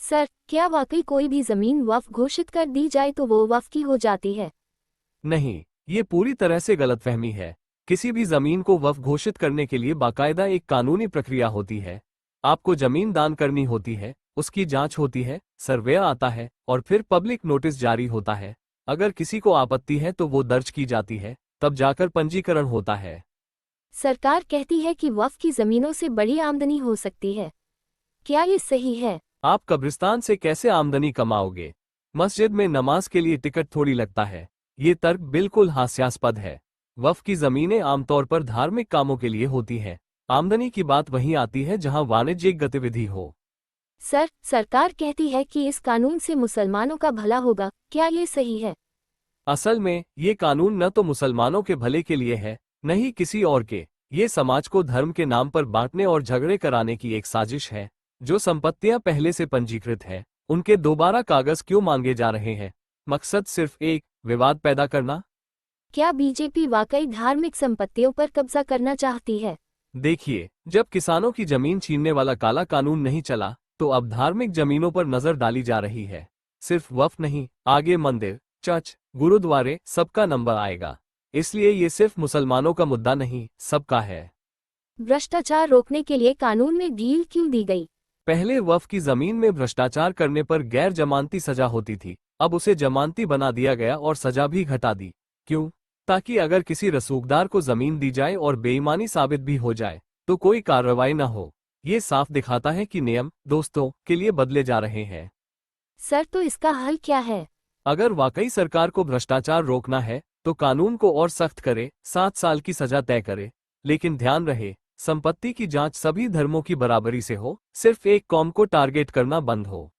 Sir, क्या वाकई कोई भी जमीन वक्फ घोषित कर दी जाए तो वो वक्फ की हो जाती है? नहीं, ये पूरी तरह से गलतफहमी है। किसी भी जमीन को वक्फ घोषित करने के लिए बाकायदा एक कानूनी प्रक्रिया होती है। आपको जमीन दान करनी होती है, उसकी जांच होती है, सर्वे आता है और फिर पब्लिक नोटिस जारी होता है। अगर किसी को आपत्ति है तो वो दर्ज की जाती है, तब जाकर पंजीकरण होता है। सरकार कहती है कि वक्फ की जमीनों से बड़ी आमदनी हो सकती है। क्या ये सही है? आप कब्रिस्तान से कैसे आमदनी कमाओगे? मस्जिद में नमाज के लिए टिकट थोड़ी लगता है। ये तर्क बिल्कुल हास्यास्पद है। वक्फ की जमीनें आमतौर पर धार्मिक कामों के लिए होती हैं। आमदनी की बात वहीं आती है जहां वाणिज्यिक गतिविधि हो। सर, सरकार कहती है कि इस कानून से मुसलमानों का भला होगा, क्या ये सही है? असल में ये कानून न तो मुसलमानों के भले के लिए है, न ही किसी और के। ये समाज को धर्म के नाम पर बांटने और झगड़े कराने की एक साजिश है। जो संपत्तियां पहले से पंजीकृत हैं, उनके दोबारा कागज क्यों मांगे जा रहे हैं? मकसद सिर्फ एक, विवाद पैदा करना। क्या बीजेपी वाकई धार्मिक संपत्तियों पर कब्जा करना चाहती है? देखिए, जब किसानों की जमीन छीनने वाला काला कानून नहीं चला, तो अब धार्मिक जमीनों पर नजर डाली जा रही है। सिर्फ वक्फ नहीं, आगे मंदिर, चर्च, गुरुद्वारे, सबका नंबर आएगा। इसलिए ये सिर्फ मुसलमानों का मुद्दा नहीं, सबका है। भ्रष्टाचार रोकने के लिए कानून में ढील क्यों दी गई? पहले वक्फ की जमीन में भ्रष्टाचार करने पर गैर जमानती सजा होती थी। अब उसे जमानती बना दिया गया और सजा भी घटा दी। क्यों? ताकि अगर किसी रसूखदार को जमीन दी जाए और बेईमानी साबित भी हो जाए, तो कोई कार्रवाई न हो। ये साफ दिखाता है कि नियम दोस्तों के लिए बदले जा रहे हैं। सर, तो इसका हल क्या है? अगर वाकई सरकार को भ्रष्टाचार रोकना है, तो कानून को और सख्त करे, 7 साल की सजा तय करे। लेकिन ध्यान रहे, संपत्ति की जांच सभी धर्मों की बराबरी से हो, सिर्फ एक कौम को टारगेट करना बंद हो।